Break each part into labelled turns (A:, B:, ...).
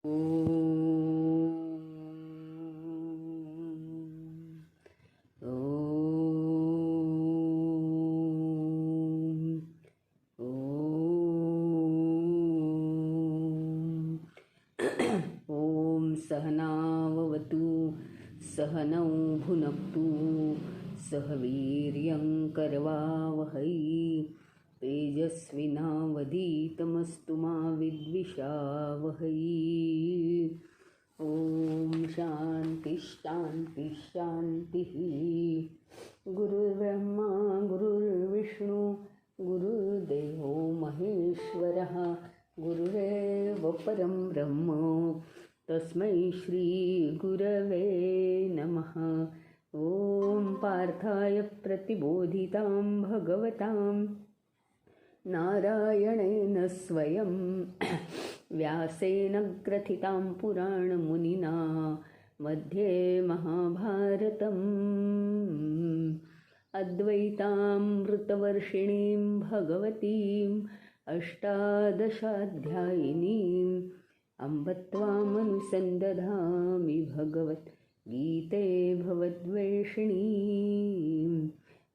A: ओम सहनाववतु सहनौ भुनक्तु सह वीर्यं करवावहै तेजस्विनावधीतमस्तु मा विद्विषावहै। ओम शांति शांति शांति। गुरुर्ब्रह्मा गुरुर्विष्णु गुरुर्देवो महेश्वरः गुरुरेव परं ब्रह्म तस्मै श्री गुरवे नमः। ओम पार्थाय प्रतिबोधितां भगवतां नारायणेन स्वयं व्यासेन ग्रथितां पुराणमुनिना मध्ये महाभारतम् अद्वैतामृतवर्षिणीं भगवतीम् अष्टादशाध्यायिनीम् अम्ब त्वामनुसन्दधामि भगवद्गीते भवद्वेषिणीम्।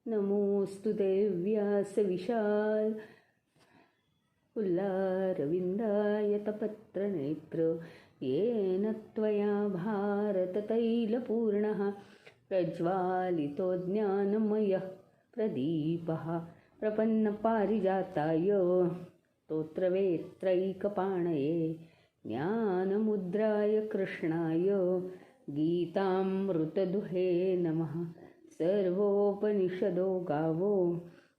A: नमोऽस्तु ते व्यासविशाल उल्लारविन्दायतपत्रनेत्र येन त्वया भारततैलपूर्णः प्रज्वालितो ज्ञानमयः प्रदीपः प्रपन्नपारिजाताय स्तोत्रवेत्रैकपाणये ज्ञानमुद्राय कृष्णाय गीतामृतदुहे नमः। सर्वोपनिषदो गावो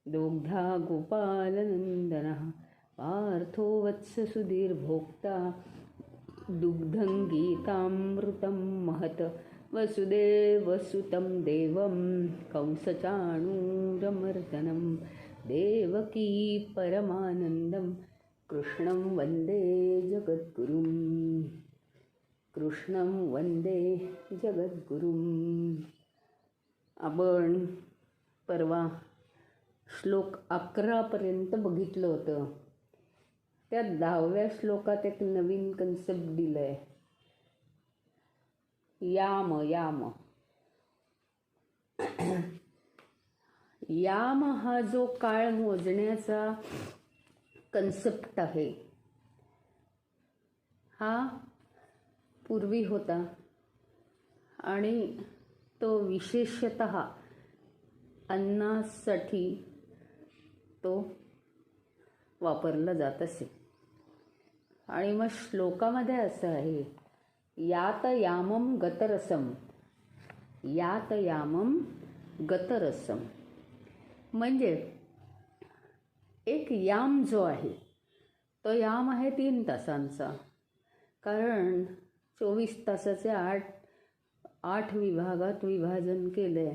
A: दोग्धा गोपालनन्दनः पार्थो वत्स सुधीर्भोक्ता दुग्धं गीतामृतं महत् वसुदेवसुतं देवं कंसचाणूरमर्दनं देवकी परमानन्दं कृष्णं वन्दे जगद्गुरुं। कृष्णं वन्दे जगद्गुरुं। आपण परवा श्लोक 11 पर्यंत बघितलं होतं. त्या 10व्या श्लोकात एक नवीन कन्सेप्ट दिलंय, याम. याम याम हा जो काळ मोजण्याचा कन्सेप्ट आहे हा पूर्वी होता आणि तो विशेषतः अन्नासाठी तो वापरला जात असे. आणि मग श्लोकामध्ये असं आहे, यात यामम गतरसम. यात यामम गतरसम म्हणजे एक याम जो आहे तो याम आहे 3 तासांचा. कारण 24 तासाचे 8 विभागात विभाजन केले.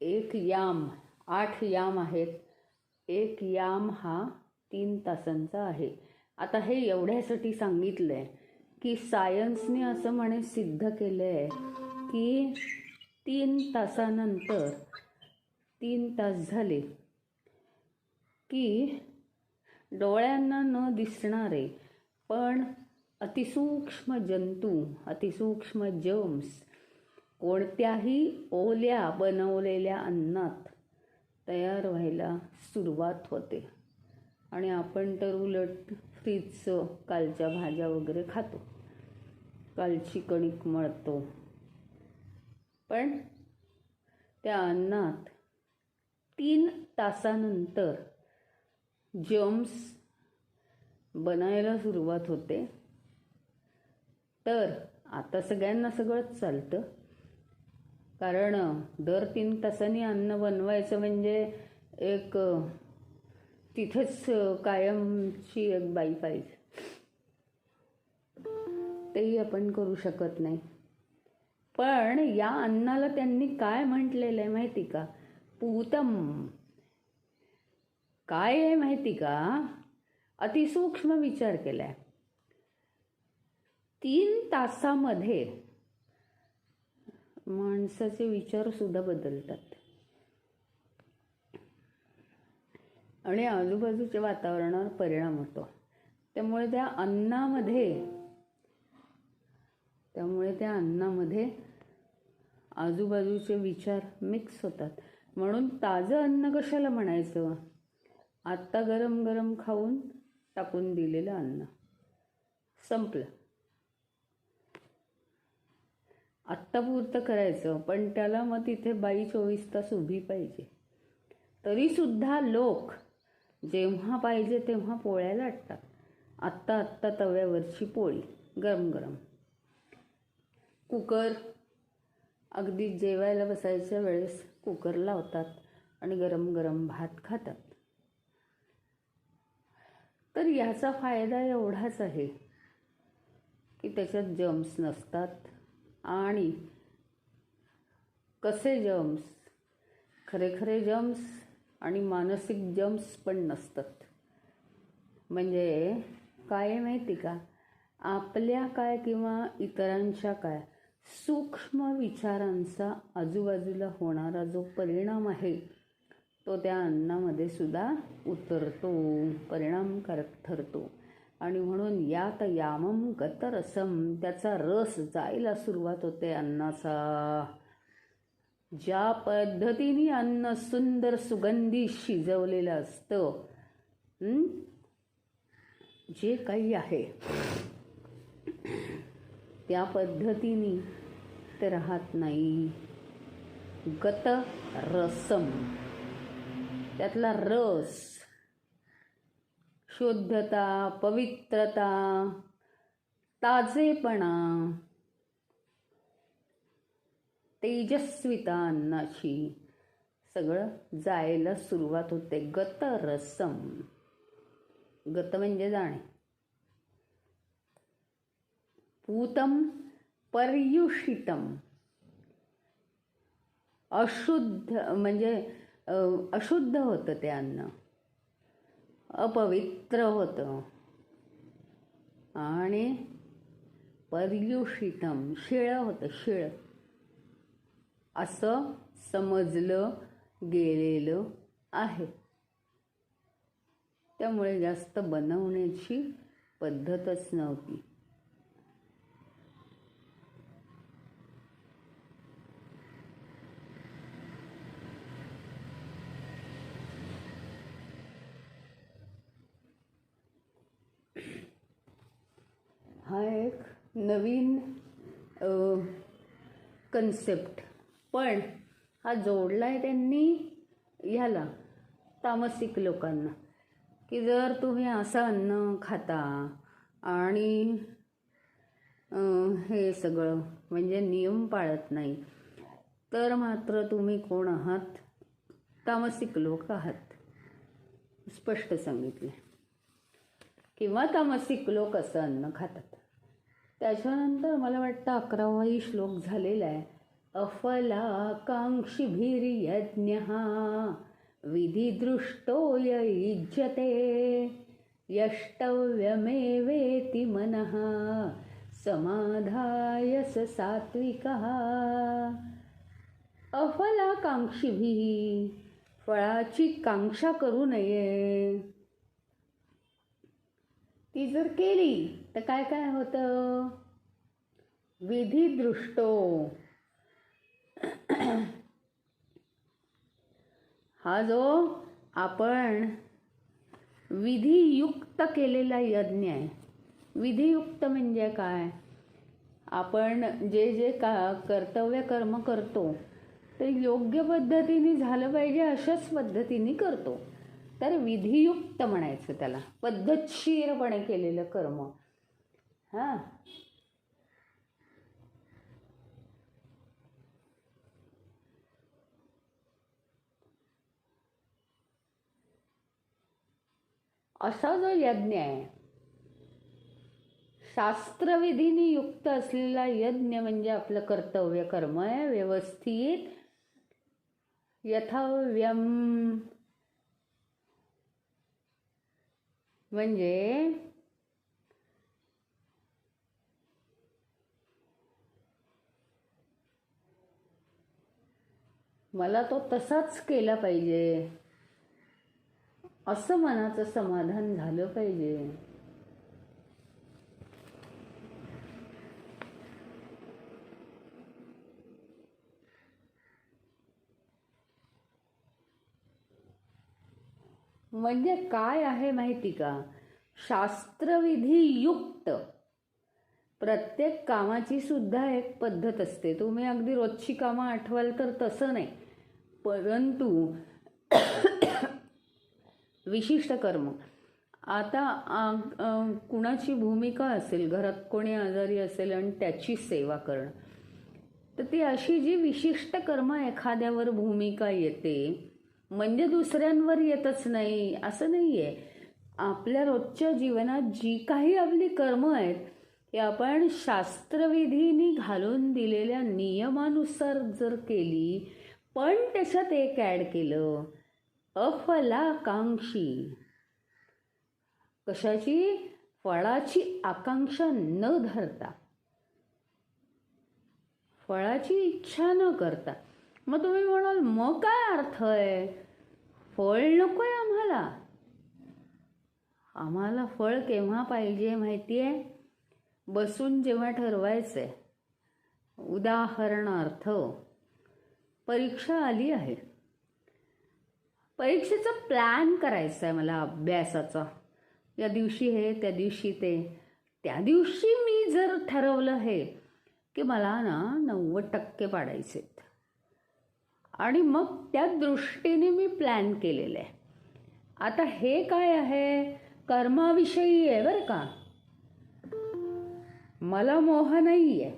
A: एक याम 8 याम आहेत. एक याम हा 3 तासांचा आहे. आता हे एवढ्यासाठी सांगितलं आहे की सायन्सने असं म्हणे सिद्ध केलं आहे की 3 तासानंतर 3 तास झाले की डोळ्यांना न दिसणारे पण अतिसूक्ष्म जंतू, अतिसूक्ष्म जर्म्स कोणत्याही ओल्या बनवलेल्या अन्नात तयार व्हायला सुरुवात होते. आणि आपण तर उलट फ्रीजचं कालच्या भाज्या वगैरे खातो, कालची कणिक मळतो, पण त्या अन्नात 3 तासानंतर जर्म्स बनायला सुरुवात होते. तर आता सगळ्यांना सगळंच चालतं, कारण दर 3 तासांनी अन्न बनवायचं म्हणजे एक तिथेच कायमची एक बाई पाहिजे. तेही आपण करू शकत नाही. पण या अन्नाला त्यांनी काय म्हटलेलं आहे माहिती का? पूतम. काय आहे माहिती का? अतिसूक्ष्म विचार केलाय. 3 तासामध्ये माणसाचे विचार सुद्धा बदलतात आणि आजूबाजूच्या वातावरणावर परिणाम होतो. त्यामुळे त्या अन्नामध्ये त्यामुळे त्या अन्नामध्ये आजूबाजूचे विचार मिक्स होतात. म्हणून ताजं अन्न कशाला म्हणायचं? आत्ता गरम गरम खाऊन टाकून दिलेलं अन्न संपलं. आत्तापुरतं करायचं, पण त्याला मग तिथे बाई 24 तास उभी पाहिजे. तरीसुद्धा लोक जेव्हा पाहिजे तेव्हा पोळ्या लाटतात. आत्ता आत्ता तव्यावरची पोळी गरम गरम. कुकर अगदी जेवायला बसायच्या वेळेस कुकर लावतात आणि गरम गरम भात खातात. तर याचा फायदा एवढाच आहे की त्याच्यात जर्म्स नसतात. आणि कसे जर्म्स? खरे खरे जर्म्स आणि मानसिक जर्म्स पण नसतात. म्हणजे काय माहिती का, आपल्या काय किंवा इतरांच्या काय सूक्ष्म विचारांचा आजूबाजूला होणारा जो परिणाम आहे तो त्या अन्नामध्ये सुद्धा उतरतो, परिणामकारक ठरतो. आणि म्हणून यात यामम गतरसम, त्याचा रस जायला सुरुवात होते अन्नाचा. ज्या पद्धतीने अन्न सुंदर सुगंधी शिजवलेलं असतं, जे काही आहे त्या पद्धतीने ते राहत नाही. गत रसम, त्यातला रस, शुद्धता, पवित्रता, ताजेपणा, तेजस्विता अन्नाची सगळं जायला सुरुवात होते. गत रसम, गत म्हणजे जाणे. पूतम पर्युषितम, अशुद्ध म्हणजे अशुद्ध होतं ते अन्न, अपवित्र होतं. आणि पर्युषितम, शिळं होतं, शिळं असं समजलं गेलेलं आहे. त्यामुळे जास्त बनवण्याची पद्धतच नव्हती. हा एक नवीन कन्सेप्ट, पण हा जोडलाय त्यांनी ह्याला तामसिक लोकांना, की जर तुम्ही असं अन्न खाता आणि हे सगळं म्हणजे नियम पाळत नाही तर मात्र तुम्ही कोण आहात? तामसिक लोक आहात, स्पष्ट सांगितले. किंवा तामसिक लोक असं अन्न खातात. त्याच्यानंतर मला वाटतं 11वाही श्लोक झालेला आहे. अफलाकांक्षिभिर्यज्ञः विधिदृष्टो य युज्यते यष्टव्यमेवेति मनः समाधाय स सात्विकः. अफलाकांक्षिभिः, फळाची कांक्षा करू नये. ती जर केली तर काय काय होतं? विधिदृष्टो, हा जो आपण विधियुक्त केलेला यज्ञ आहे. विधियुक्त म्हणजे काय? आपण जे जे कर्तव्य कर्म करतो ते योग्य पद्धतीने झालं पाहिजे अशाच पद्धतीने करतो, तर विधियुक्त म्हणायचं त्याला. पद्धतशीरपणे केलेलं कर्म. हां, असा जो यज्ञ आहे, शास्त्रविधीने युक्त असलेला यज्ञ म्हणजे आपलं कर्तव्य कर्म आहे. व्यवस्थित यथाव्यम म्हणजे मला तो तसाच केला पाहिजे असं मनाचं समाधान झालं पाहिजे. म्हणजे काय आहे माहिती का, शास्त्रविधीयुक्त प्रत्येक कामाची सुद्धा एक पद्धत असते. तुम्ही अगदी रोजची कामं आठवाल तर तसं नाही, परंतु विशिष्ट कर्म. आता कुणाची भूमिका असेल, घरात कोणी आजारी असेल आणि त्याची सेवा करणं, तर ती अशी जी विशिष्ट कर्म एखाद्यावर भूमिका येते, म्हणजे दुसऱ्यांवर येतच नाही असं नाही आहे. आपल्या रोजच्या जीवनात जी काही आपली कर्म आहेत ती आपण शास्त्रविधीनी घालून दिलेल्या नियमानुसार जर केली, पण त्याच्यात एक ॲड केलं, अफलाकांक्षी. कशाची? फळाची आकांक्षा न धरता, फळाची इच्छा न करता. मग तुम्ही म्हणाल मग काय अर्थ आहे, फळ नकोय आम्हाला. आम्हाला फळ केव्हा पाहिजे माहिती आहे? बसून जेव्हा ठरवायचंय. उदाहरणार्थ, परीक्षा आली आहे, परीक्षेचा प्लॅन करायचा आहे मला अभ्यासाचा, या दिवशी हे त्या दिवशी ते. त्या दिवशी मी जर ठरवलं हे की मला ना 90% पाडायचे आणि मग त्या दृष्टीने मी प्लॅन केलेलं आहे. आता हे काय आहे, कर्माविषयी आहे बरं का. मला मोह नाही आहे,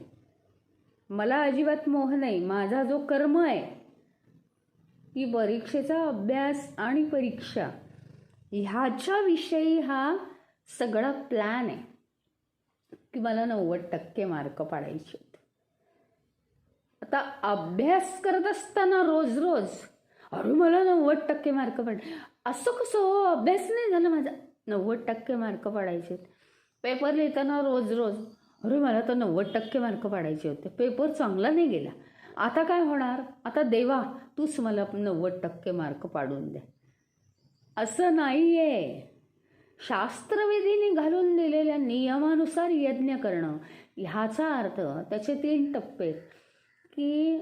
A: मला अजिबात मोह नाही. माझा जो कर्म आहे की परीक्षेचा अभ्यास आणि परीक्षा ह्याच्याविषयी हा सगळा प्लॅन आहे की मला 90% मार्क पाडायचे. आता अभ्यास करत असताना रोज रोज अरे मला 90% मार्क पाड, असं कसं हो, अभ्यास नाही झाला माझा, 90% मार्क पाडायचे. पेपर लिहिताना रोज रोज अरे मला तर 90% मार्क पाडायचे होते, पेपर चांगला नाही गेला, आता काय होणार, आता देवा तूच मला 90% मार्क पाडून दे. असं नाही आहे. शास्त्रविधीने घालून दिलेल्या नियमानुसार यज्ञ करणं, ह्याचा अर्थ त्याचे 3 टप्पे की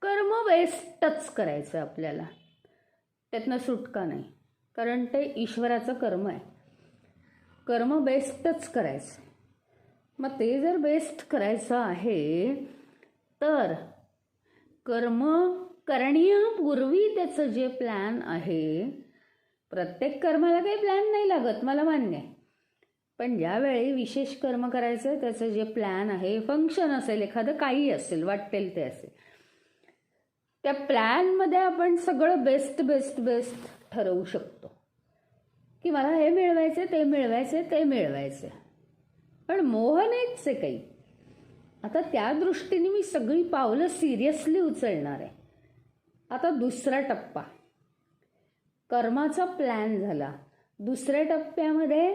A: कर्म बेस्टच करायचं आपल्याला, त्यातनं सुटका नाही, कारण ते ईश्वराचं कर्म आहे. कर्म बेस्टच करायचं. मग ते जर बेस्ट करायचं आहे तर कर्म करण्यापूर्वी त्याचं जे प्लॅन आहे, प्रत्येक कर्माला काही प्लॅन नाही लागत, मला मान्य आहे, पण ज्यावेळी विशेष कर्म करायचं आहे त्याचं जे प्लॅन आहे, फंक्शन असेल एखादं, काही असेल, वाटेल ते असेल, त्या प्लॅनमध्ये आपण सगळं बेस्ट बेस्ट बेस्ट ठरवू शकतो की मला हे मिळवायचे, ते मिळवायचे, ते मिळवायचे, पण मोह नाहीच आहे काही. आता त्या दृष्टीने मी सगळी पावलं सिरियसली उचलणार आहे. आता दुसरा टप्पा, कर्माचा प्लॅन झाला. दुसऱ्या टप्प्यामध्ये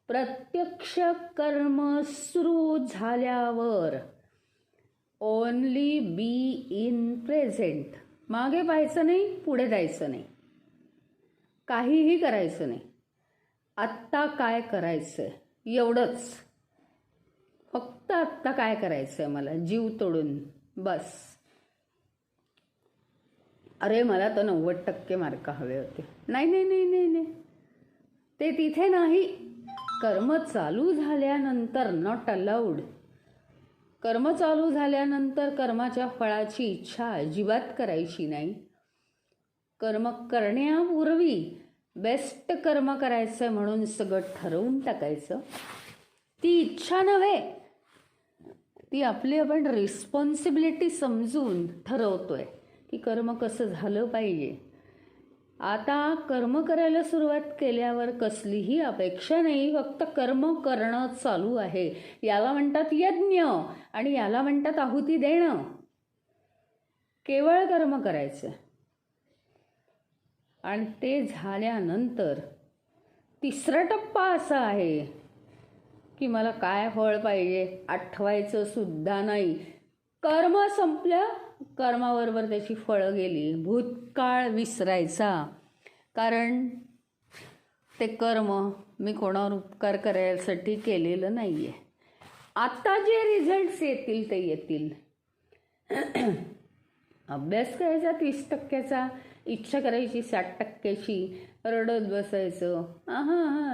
A: प्रत्यक्ष कर्म सुरू झाल्यावर ओनली बी इन प्रेझेंट. मागे पाहायचं नाही, पुढे जायचं नाही, काहीही करायचं नाही. आत्ता काय करायचं एवढंच, फक्त आत्ता काय करायचं आहे मला, जीव तोडून बस. अरे मला तर 90% मार्क हवे होते, नाही नाही नाही नाही नाही, ते तिथे नाही. कर्म चालू झाल्यानंतर नॉट अलाउड. कर्म चालू झाल्यानंतर कर्माच्या फळाची इच्छा अजिबात करायची नाही. कर्म करण्यापूर्वी बेस्ट कर्म करायचं म्हणून सगळं ठरवून टाकायचं. ती इच्छा नव्हे, ती आपली आपण रिस्पॉन्सिबिलिटी समजून ठरवतोय की कर्म कसं झालं पाहिजे. आता कर्म करायला सुरुवात केल्यावर कसलीही अपेक्षा नाही, फक्त कर्म करणं चालू आहे. याला म्हणतात यज्ञ आणि याला म्हणतात आहुती देणं. केवळ कर्म करायचं आणि ते झाल्यानंतर तिसरा टप्पा असा आहे की मला काय फळ पाहिजे आठवायचं सुद्धा नाही. कर्म संपलं, कर्माबरोबर त्याची फळं गेली. भूतकाळ विसरायचा, कारण ते कर्म मी कोणावर उपकार करायसाठी केलेलं नाही आहे. आता जे रिझल्ट्स येतील ते येतील. अभ्यास करायचा 30%चा, इच्छा करायची 60%ची, रडत बसायचं.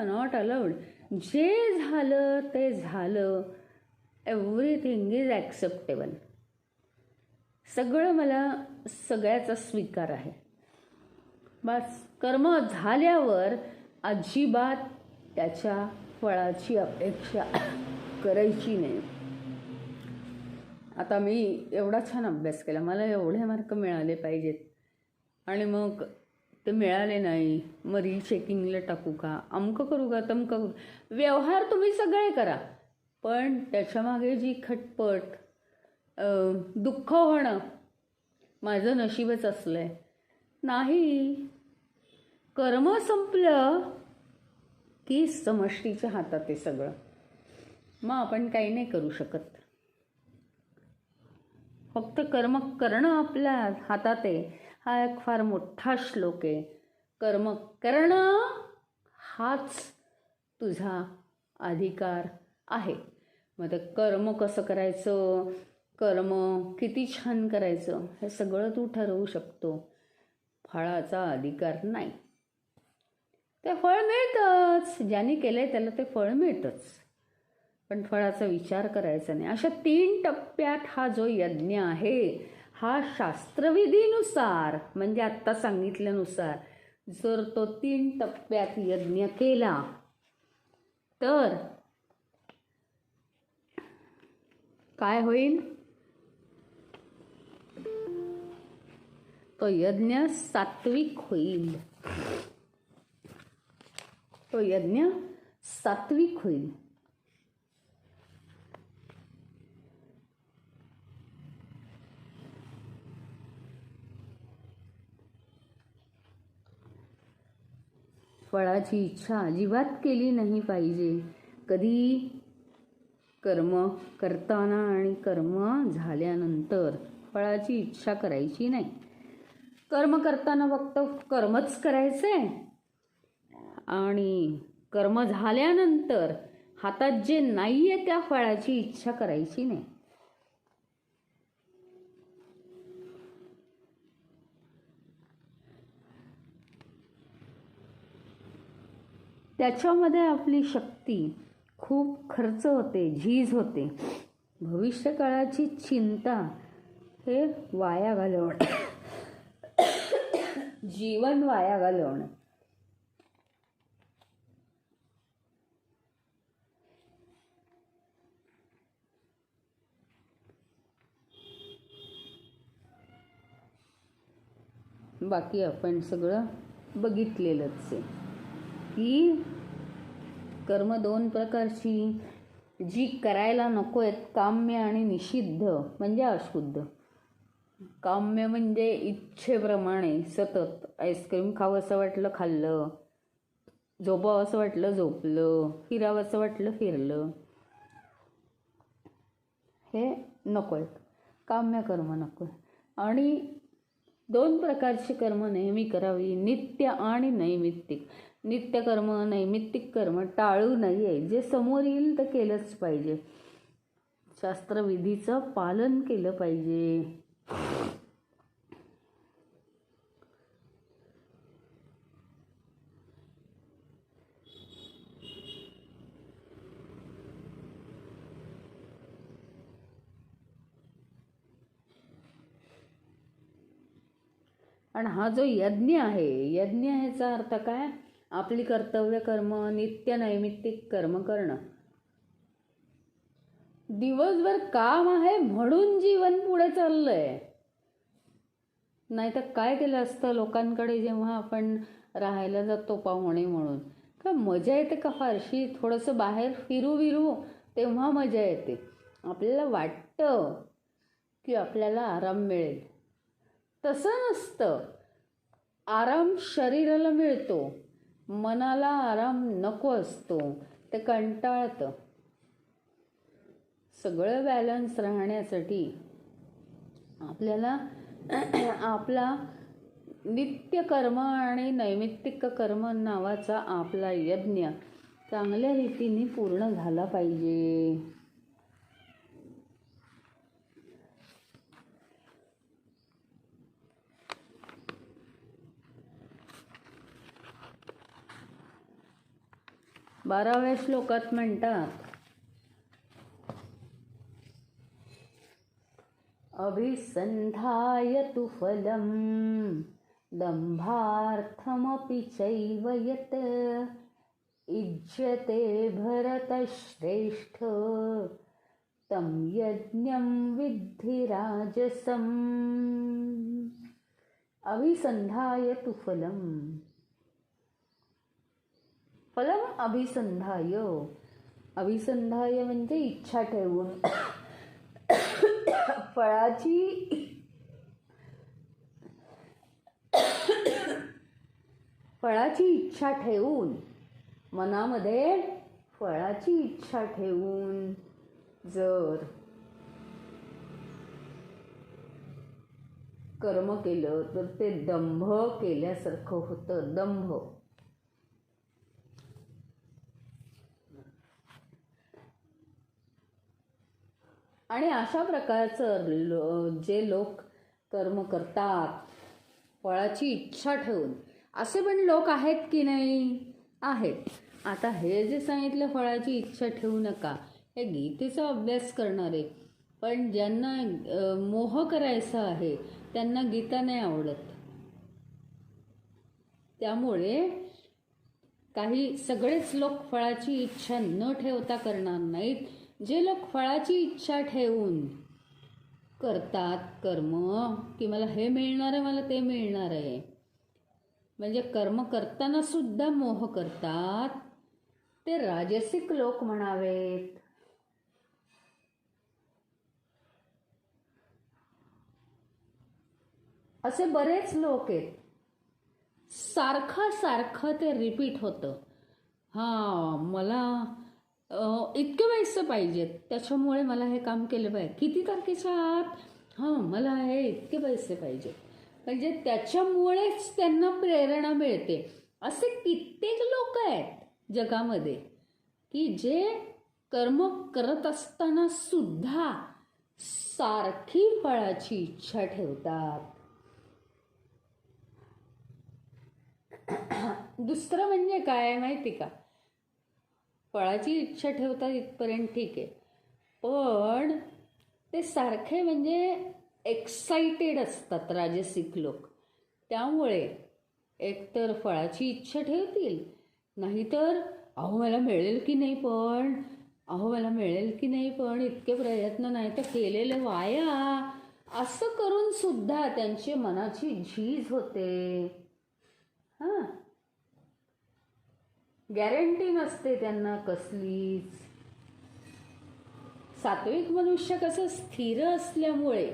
A: Not allowed. जे झालं ते झालं. Everything is acceptable. सगळं मला सगळ्याचा स्वीकार आहे. बस कर्म झाल्यावर अजिबात त्याच्या फळाची अपेक्षा करायची नाही. आता मी एवढा छान अभ्यास केला, मला एवढे मार्क मिळाले पाहिजेत आणि मग ते मिळाले नाही, मग रिचेकिंगला टाकू का, अमकं करू का, तमकं करू. व्यवहार तुम्ही सगळे करा, पण त्याच्यामागे जी खटपट, दुःख होणं माझं नशीबच असलं आहे. नाही, कर्म संपलं की समष्टीच्या हातात आहे सगळं. मग आपण काही नाही करू शकत. फक्त कर्म करणं आपल्या हातात आहे. हा एक फार मोठा श्लोक आहे. कर्म करणं हाच तुझा अधिकार आहे. मग ते कर्म कसं करायचं, कर्म किती छान करायचं, हे सगळं तू ठरवू शकतो. फळाचा अधिकार नाही. ते फळ मिळतंच, ज्यांनी केलं आहे त्याला ते फळ मिळतंच, पण फळाचा विचार करायचा नाही. अशा 3 टप्प्यात हा जो यज्ञ आहे, हा शास्त्रविधीनुसार म्हणजे आत्ता सांगितल्यानुसार जर तो 3 टप्प्यात यज्ञ केला तर काय होईल? तो यज्ञ सात्विक होईल. तो यज्ञ सात्विक होईल. फळाची इच्छा अजिबात केली नाही पाहिजे. कधी कर्म करताना आणि कर्म झाल्यानंतर फळाची इच्छा करायची नाही. कर्म करताना फक्त कर्मच करायचे आणि कर्म झाल्यानंतर हातात जे नाही आहे त्या फळाची इच्छा करायची नाही. त्याच्यामध्ये आपली शक्ती खूप खर्च होते, झीज होते. भविष्यकाळाची चिंता हे वाया घालवणे, जीवन वाया घालवणे. बाकी आपण सगळं बघितलेलंच आहे की कर्म 2 प्रकारची जी करायला नको आहेत, काम्य आणि निषिद्ध म्हणजे अशुद्ध. काम्य म्हणजे इच्छेप्रमाणे सतत आईस्क्रीम खावं असं वाटलं खाल्लं, झोपावं असं वाटलं झोपलं, फिरावं असं वाटलं फिरलं. हे नको आहेत, काम्य कर्म नको आहे. आणि 2 प्रकारची कर्म नेहमी करावी, नित्य आणि नैमित्तिक. नित्य कर्म, नैमित्तिक कर्म टाळू नये. जे समोर येईल ते केलंच पाहिजे. शास्त्रविधीचं पालन केलं पाहिजे. आणि हा जो यज्ञ आहे, यज्ञ ह्याचा अर्थ काय? आपली कर्तव्य कर्म, नित्य नैमित्तिक कर्म करणं. दिवसभर काम आहे म्हणून जीवन पुढे चाललंय. नाही तर काय केलं असतं लोकांकडे जेव्हा आपण राहायला जातो पाहुणे म्हणून, का मजा येते का फारशी? थोडंसं बाहेर फिरू तेव्हा मजा येते. आपल्याला वाटतं की आपल्याला आराम मिळेल. तसं नसतं. आराम शरीराला मिळतो, मनाला आराम नको असतो, ते कंटाळतं. सगळं बॅलन्स राहण्यासाठी आपल्याला आपला नित्य कर्म आणि नैमित्तिक कर्म नावाचा आपला यज्ञ चांगल्या रीतीने पूर्ण झाला पाहिजे. 12व्या श्लोकात म्हणतात, अभिसंधाय तु फलं दंभार्थमपि चैव यत् इज्यते भरतश्रेष्ठ तं यज्ञं विद्धि राजसम्. अभिसंधाय तु फलं. फलम अभिसंधाय. अभिसंधाय म्हणजे इच्छा ठेवून, फळाची इच्छा ठेवून, मनामध्ये फळाची इच्छा ठेवून जर कर्म केलं तर ते दंभ केल्यासारखं होतं. दंभ. आणि अशा प्रकारचं जे लोक कर्म करतात फळाची इच्छा ठेवून, असे पण लोक आहेत की नाही? आहेत. आता हे जे सांगितलं फळाची इच्छा ठेवू नका, हे गीतेचा अभ्यास करणारे, पण ज्यांना मोह करायचा आहे त्यांना गीता नाही आवडत. त्यामुळे सगळेच लोक फळाची इच्छा न ठेवता करणार नाहीत. जे लोक फळाची इच्छा ठेवून करतात कर्म, की मला हे मिळणार आहे, मला ते मिळणार आहे, म्हणजे कर्म करताना सुद्धा मोह करतात, ते राजसिक लोक म्हणावेत. असे बरेच लोक आहेत. सारखं ते रिपीट होतं. मला इतके पैसे पाहिजेत, त्याच्यामुळे मला हे काम केलं पाहिजे. किती तारखेच्या आत? मला हे इतके पैसे पाहिजेत. म्हणजे त्याच्यामुळेच त्यांना प्रेरणा मिळते. असे कित्येक लोक आहेत जगामध्ये की जे कर्म करत असताना सुद्धा सारखी फळाची इच्छा ठेवतात. दुसरं म्हणजे काय माहिती का? फळाची इच्छा ठेवतात इथपर्यंत ठीक आहे, पण ते सारखे म्हणजे एक्साइटेड असतात राजसिक लोक. त्यामुळे एकतर फळाची इच्छा ठेवतील, नाहीतर मला मिळेल की नाही पण, मला मिळेल की नाही पण, इतके प्रयत्न नाही तर केलेले वाया, असं करून सुद्धा त्यांची मनाची झीज होते. गॅरंटी नसते त्यांना कसलीच. सात्विक मनुष्य कसं स्थिर असल्यामुळे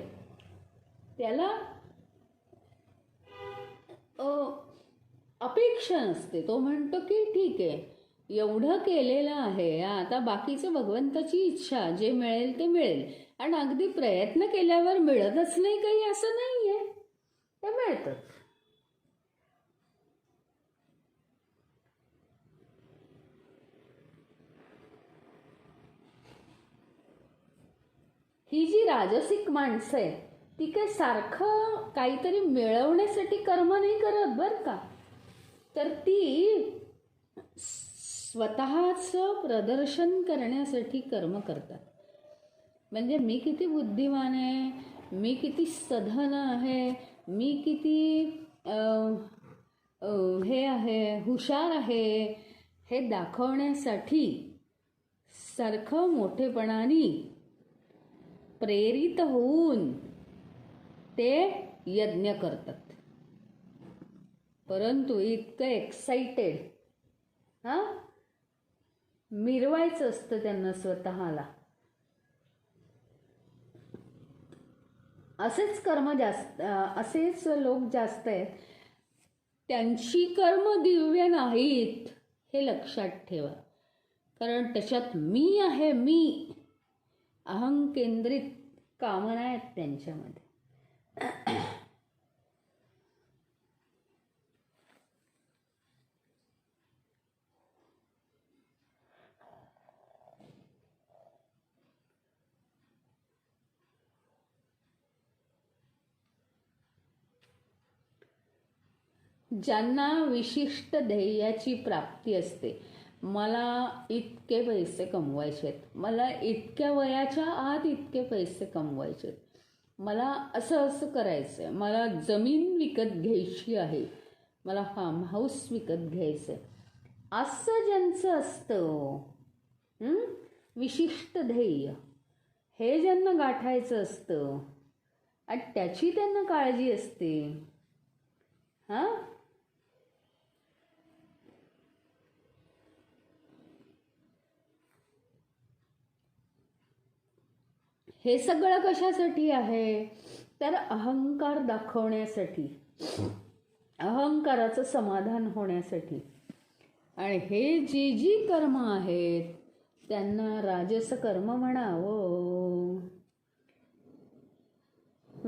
A: त्याला अपेक्षा नसते. तो म्हणतो की ठीक आहे, एवढं केलेलं आहे, आता बाकीचं भगवंताची इच्छा, जे मिळेल ते मिळेल. आणि अगदी प्रयत्न केल्यावर मिळतच नाही काही असं नाही आहे, ते मिळतंच. ही जी राजसिक माणसं आहे ती काय सारखं काहीतरी मिळवण्यासाठी कर्म नाही करत बरं का, तर ती स्वतःचं प्रदर्शन करण्यासाठी कर्म करतात. म्हणजे मी किती बुद्धिमान आहे, मी किती सधन आहे, मी किती हे आहे, हुशार आहे, हे दाखवण्यासाठी सारखं मोठेपणाने प्रेरित होऊन ते यज्ञ करतात. परंतु इतकं एक्साइटेड मिरवायचं असतं त्यांना स्वतःला. असेच लोक जास्त आहेत. त्यांची कर्म दिव्य नाहीत हे लक्षात ठेवा. कारण त्याच्यात मी आहे, मी अहंकेंद्रित कामना आहेत त्यांच्यामध्ये. ज्यांना विशिष्ट ध्येयाची प्राप्ती असते, मला इतके पैसे कमवायचे आहेत, मला इतक्या वयाच्या आत इतके पैसे कमवायचे आहेत, मला असं असं करायचं आहे, मला जमीन विकत घ्यायची आहे, मला फार्म हाऊस विकत घ्यायचं आहे, असं ज्यांचं असतं विशिष्ट ध्येय, हे ज्यांना गाठायचं असतं आणि त्याची त्यांना काळजी असते, हां, हे सगळं कशासाठी आहे? तर अहंकार दाखवण्यासाठी, अहंकाराचं समाधान होण्यासाठी. आणि हे जी जी कर्म आहेत त्यांना राजस कर्म म्हणावं.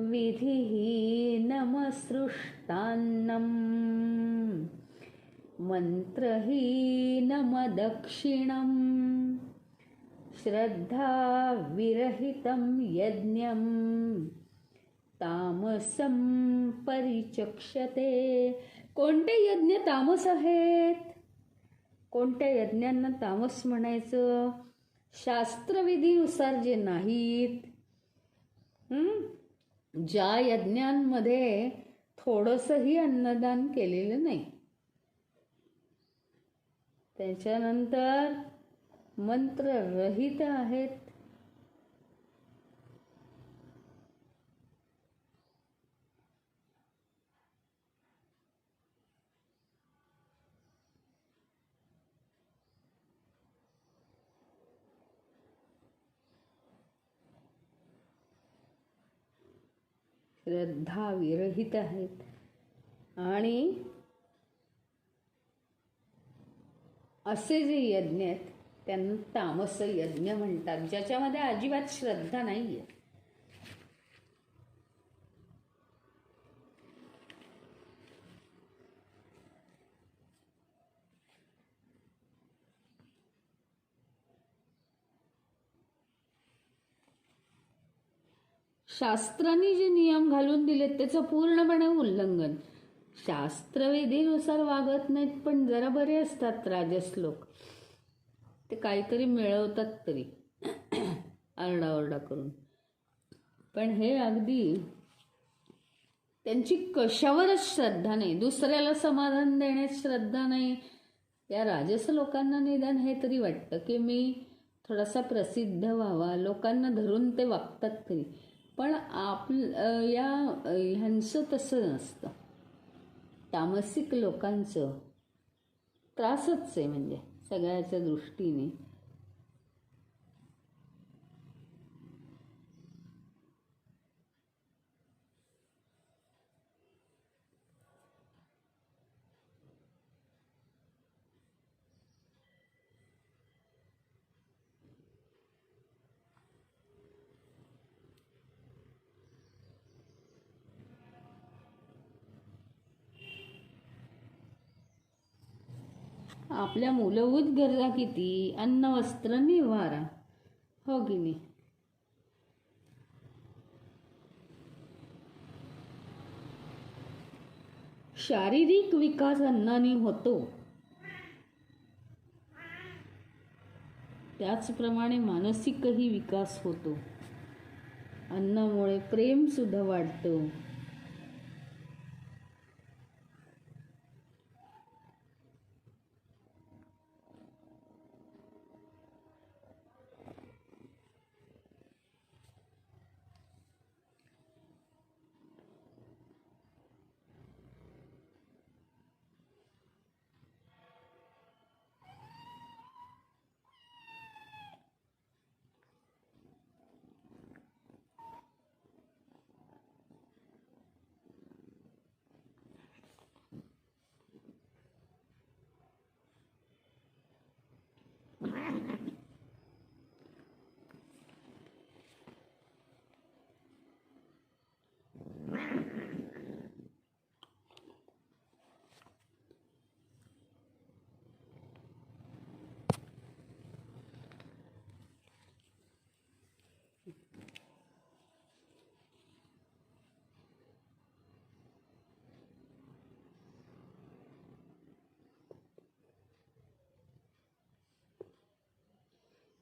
A: विधिहीनमसृष्टान्नम मंत्रहीनमदक्षिणम श्रद्धा विरहितं यज्ञं तामसं परिचक्षते. कोणते यज्ञ तामस आहेत? कोणत्या यज्ञांना तामस म्हणायचं? शास्त्रविधीनुसार जे नाहीत, ज्या यज्ञांमध्ये थोडंसंही अन्नदान केलेलं नाही, त्याच्यानंतर मंत्ररहित आहेत, श्रद्धा विरहित आहेत, आणि असे जे यज्ञ आहेत त्यांना तामस यज्ञ म्हणतात, ज्याच्यामध्ये अजिबात श्रद्धा नाही आहे. शास्त्रांनी जे नियम घालून दिलेत त्याचं पूर्णपणे उल्लंघन. शास्त्रविधीनुसार वागत नाहीत, पण जरा बरे असतात राजस लोक, ते काहीतरी मिळवतात तरी आरडाओरडा करून. पण हे अगदी त्यांची कशावरच श्रद्धा नाही, दुसऱ्याला समाधान देण्यात श्रद्धा नाही. या राजस लोकांना निदान हे तरी वाटतं की मी थोडासा प्रसिद्ध व्हावा, लोकांना धरून ते वागतात तरी. पण या ह्यांचं तसं नसतं. तामसिक लोकांचं त्रासच आहे म्हणजे सगळ्याच्या दृष्टीने. आपल्या मूलभूत गरजा किती? अन्न, वस्त्र, निवारा, हो की नाही? शारीरिक विकास अन्नाने होतो, त्याचप्रमाणे मानसिकही विकास होतो. अन्नामुळे प्रेम सुद्धा वाढतं.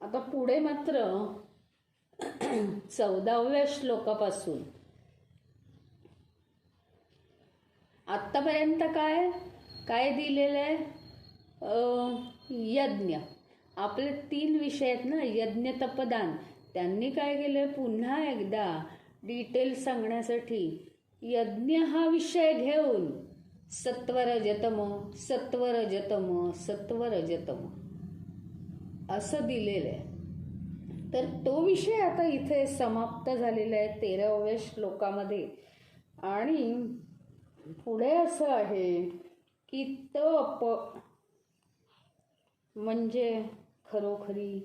A: आता पुढे मात्र 14व्या श्लोकापासून आत्तापर्यंत काय काय दिलेलं आहे? यज्ञ. आपले 3 विषय आहेत ना, यज्ञ तपदान. त्यांनी काय केलं, पुन्हा एकदा डिटेल सांगण्यासाठी यज्ञ हा विषय घेऊन सत्वरजतम सत्वरजतम सत्वरजतम असं दिलेलं आहे. तर तो विषय आता इथे समाप्त झालेला आहे 13व्या श्लोकामध्ये. आणि पुढे असं आहे की तप म्हणजे खरोखरी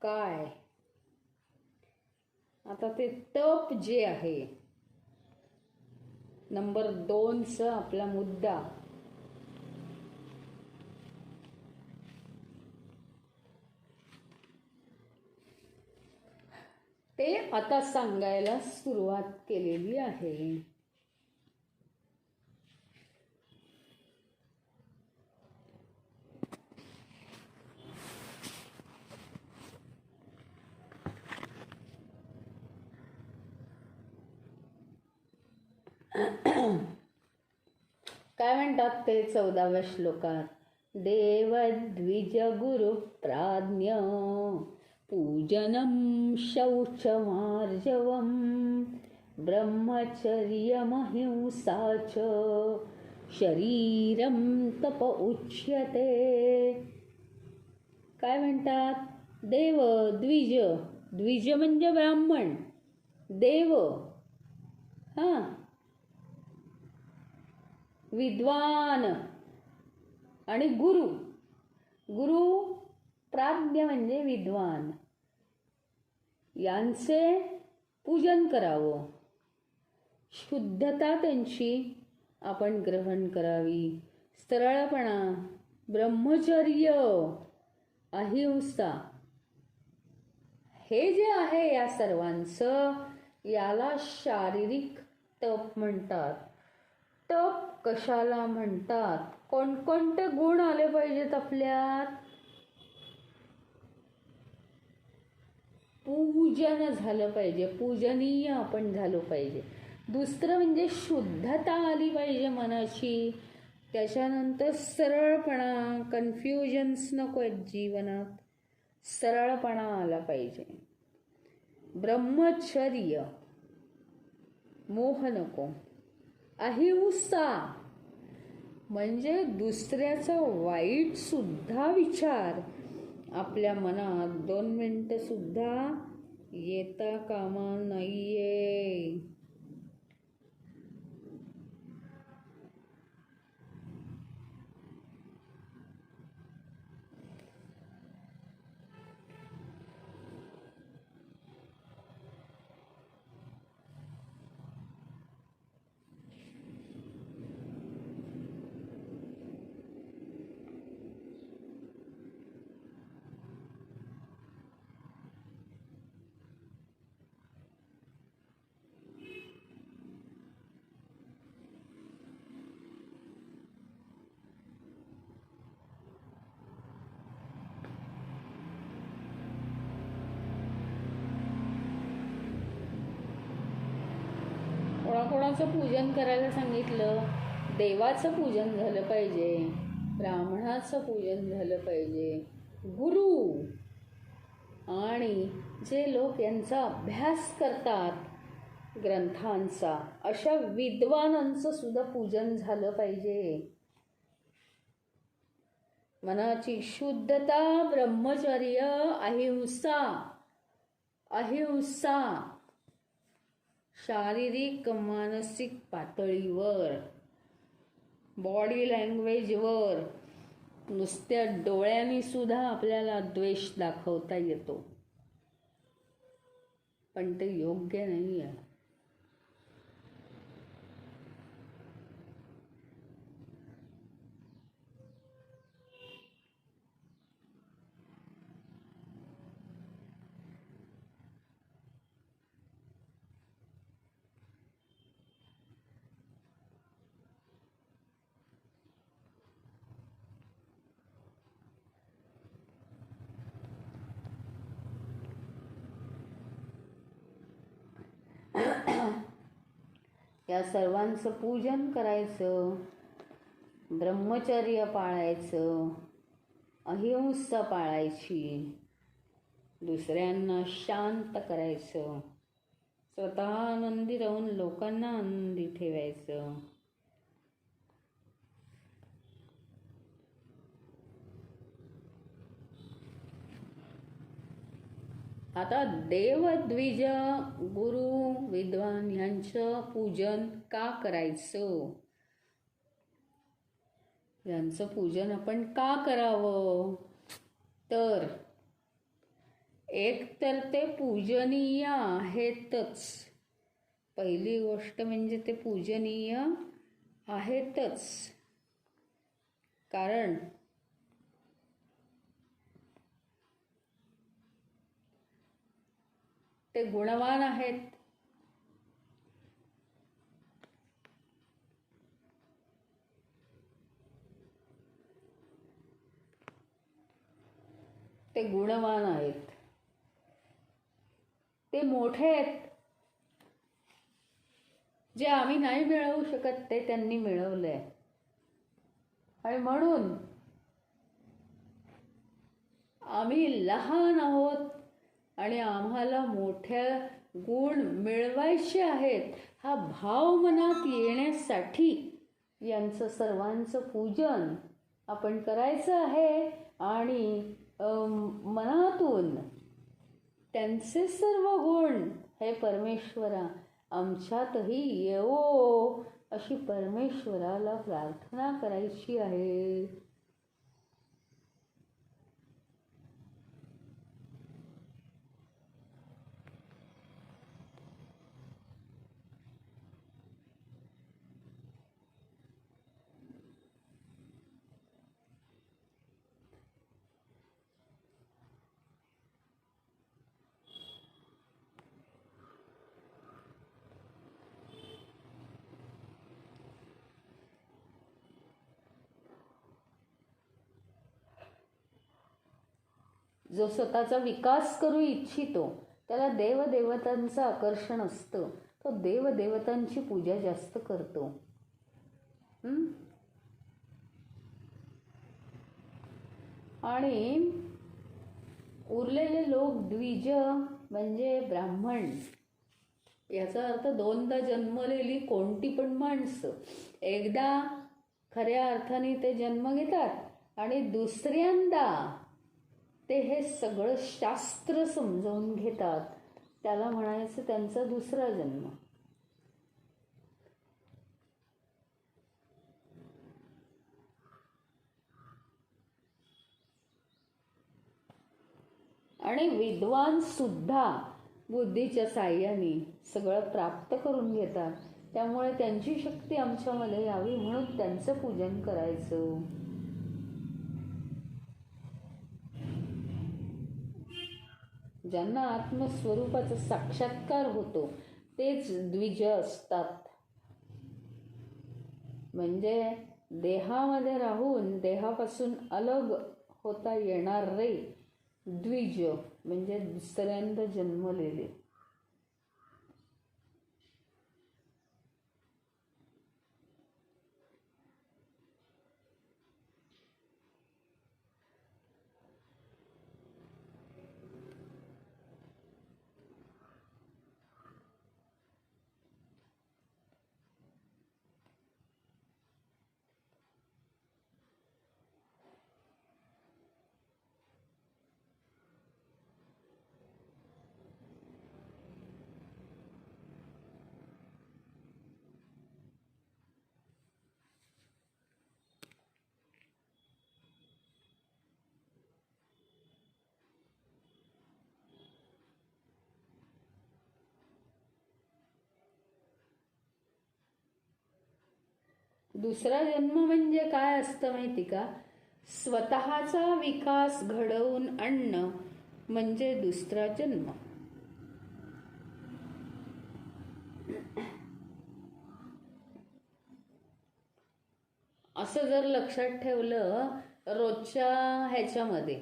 A: काय. आता ते तप जे आहे, नंबर 2चा आपला मुद्दा, ते आता सांगायला सुरुवात केलेली आहे. काय म्हणतात ते 14व्या श्लोकात? देवद्विज गुरु प्राज्ञ पूजनम शौचमार्जवम ब्रह्मचर्यमहिंसा च शरीरम तप उच्यते. काय म्हणतात? देव द्विज, द्विज म्हणजे ब्राह्मण, देव हां, विद्वान आणि गुरु. गुरु प्राज्ञ म्हणजे विद्वान, यांचे पूजन करावं. शुद्धता त्यांची आपण ग्रहण करावी. सरळपणा, ब्रह्मचर्य, अहिंसा हे जे आहे या सर्वांचं, याला शारीरिक तप म्हणतात. तप कशाला म्हणतात? कोणकोणते गुण आले पाहिजेत आपल्यात? पूजन झालं पाहिजे, पूजनीय आपण झालो पाहिजे. दुसरं म्हणजे शुद्धता आली पाहिजे मनाची. त्याच्यानंतर सरळपणा, कन्फ्युजन्स नको आहेत जीवनात, सरळपणा आला पाहिजे. ब्रह्मचर्य, मोह नको. अहिंसा म्हणजे दुसऱ्याचा वाईट सुद्धा विचार आपल्या मनात 2 मिनिटं सुद्धा येता कामा नाहीये. कोणाकोणाचं पूजन करायला सांगितलं? देवाचं पूजन झालं पाहिजे, ब्राह्मणाचं पूजन झालं पाहिजे, गुरु आणि जे लोक यांचा अभ्यास करतात ग्रंथांचा, अशा विद्वानांचं सुद्धा पूजन झालं पाहिजे. मनाची शुद्धता, ब्रह्मचर्य, अहिंसा. अहिंसा शारीरिक मानसिक पातळीवर, बॉडी लँग्वेजवर, नुसत्या डोळ्यांनी सुद्धा आपल्याला द्वेष दाखवता येतो, पण ते योग्य नाही आहे. त्या सर्वांचं पूजन करायचं, ब्रह्मचर्य पाळायचं, अहिंसा पाळायची, दुसऱ्यांना शांत करायचं, स्वतः आनंदी राहून लोकांना आनंदी ठेवायचं. आता देवद्विज, गुरु, विद्वान यांचं पूजन का करायचं? यांचं पूजन आपण का करावं? तर एक तर ते पूजनीय आहेतच. पहिली गोष्ट म्हणजे ते पूजनीय आहेतच, कारण ते गुणवान आहेत. ते गुणवान आहेत, ते मोठे आहेत. जे आम्ही नाही मिळवू शकत ते त्यांनी मिळवलंय. आणि म्हणून आम्ही लहान आहोत आणि आम्हाला मोठ्या गुण मिळवायचे आहेत, हा भाव मनात येण्यासाठी यांचं सर्वांचं पूजन आपण करायचं आहे. आणि मनातून त्यांचे सर्व गुण हे परमेश्वरा आमच्यातही येवो अशी परमेश्वराला प्रार्थना करायची आहे. जो स्वतःचा विकास करू इच्छितो त्याला देवदेवतांचं आकर्षण असतं. तो देवदेवतांची पूजा जास्त करतो. आणि उरलेले लोक द्विज म्हणजे ब्राह्मण. याचा अर्थ दोनदा जन्मलेली कोणती पण माणसं एकदा खऱ्या अर्थाने ते जन्म घेतात आणि दुसऱ्यांदा ते हे सगळं शास्त्र समजावून घेतात. त्याला म्हणायचं त्यांचा दुसरा जन्म. आणि विद्वान सुद्धा बुद्धीच्या साह्याने सगळं प्राप्त करून घेतात. त्यामुळे त्यांची शक्ती आमच्यामध्ये यावी म्हणून त्यांचं पूजन करायचं. ज्यांना आत्मस्वरूपाचा साक्षात्कार होतो तेच द्विज असतात. म्हणजे देहामध्ये राहून देहापासून अलग होता येणारे द्विज म्हणजे दुसऱ्यांदा जन्मलेले. दुसरा जन्म म्हणजे काय असतं माहिती का? स्वतःचा विकास घडवून आणणं म्हणजे दुसरा जन्म. असं जर लक्षात ठेवलं रोजच्या ह्याच्यामध्ये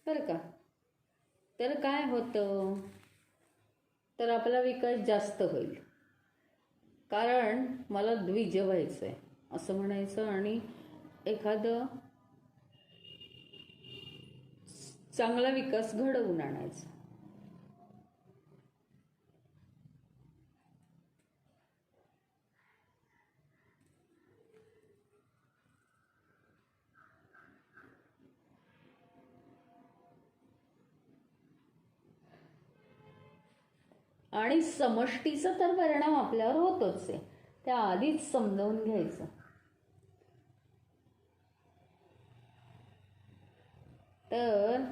A: बरं का, तर काय होतं, तर आपला विकास जास्त होईल. कारण मला द्विज व्हायचं आहे असं म्हणायचं आणि एखादं चांगला विकास घडवून आणायचा. आणि समष्टीचा तर परिणाम आपल्यावर होतोच आहे, त्या आधीच समजावून घ्यायचं. तर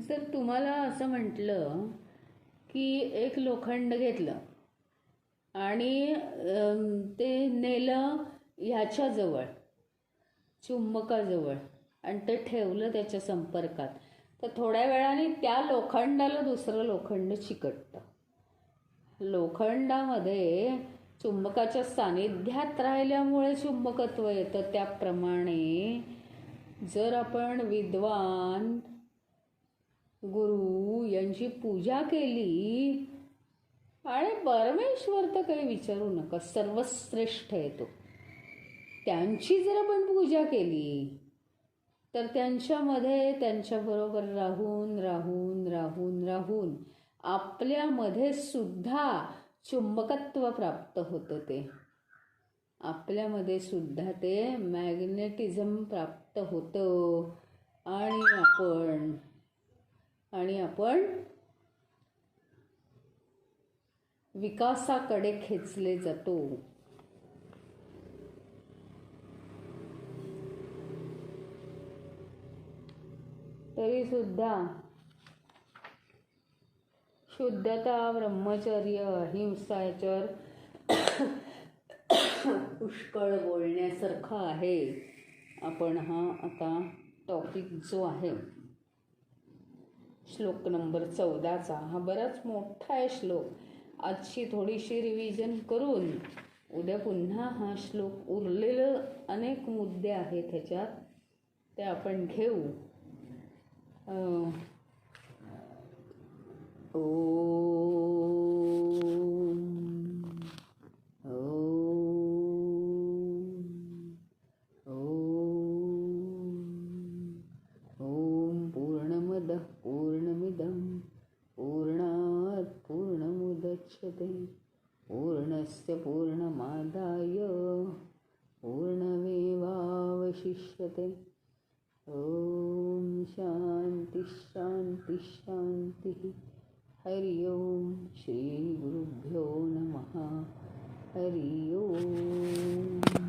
A: जर तुम्हाला असं म्हटलं की एक लोखंड घेतलं आणि ते नेलं ह्याच्याजवळ, चुंबकाजवळ, आणि ते ठेवलं त्याच्या संपर्कात, तर थोड्या वेळाने त्या लोखंडाला दुसरं लोखंड चिकटतं. लोखंडामध्ये चुंबकाच्या सानिध्यात राहिल्यामुळे चुंबकत्व येतं. त्याप्रमाणे जर आपण विद्वान गुरु यांची पूजा केली, आणि परमेश्वर तर काही विचारू नका, सर्वश्रेष्ठ आहे तो, त्यांची जर आपण पूजा केली तर त्यांच्यामध्ये त्यांच्याबरोबर राहून राहून राहून राहून आपल्यामध्ये सुद्धा चुंबकत्व प्राप्त होतं. ते आपल्यामध्ये सुद्धा ते मॅग्नेटिझम प्राप्त होतं आणि आपण विकासाकडे खेचले जातो. तरी सुद्धा शुद्धता, ब्रह्मचर्य, अहिंसा याच्यावर पुष्कळ बोलण्यासारखं आहे. आपण हा आता टॉपिक जो आहे श्लोक नंबर 14चा, हा बराच मोठा आहे श्लोक. आजची थोडीशी रिव्हिजन करून उद्या पुन्हा हा श्लोक, उरलेलं अनेक मुद्दे आहेत ह्याच्यात, ते आपण घेऊ. पूर्णमदः पूर्णमिदं पूर्णात् पूर्णमुदच्यते पूर्णस्य पूर्णमादाय पूर्णमेवावशिष्यते. ओम शांति शांति शांति. हरि ओम. श्री गुरुभ्यो नमः. हरि ओम.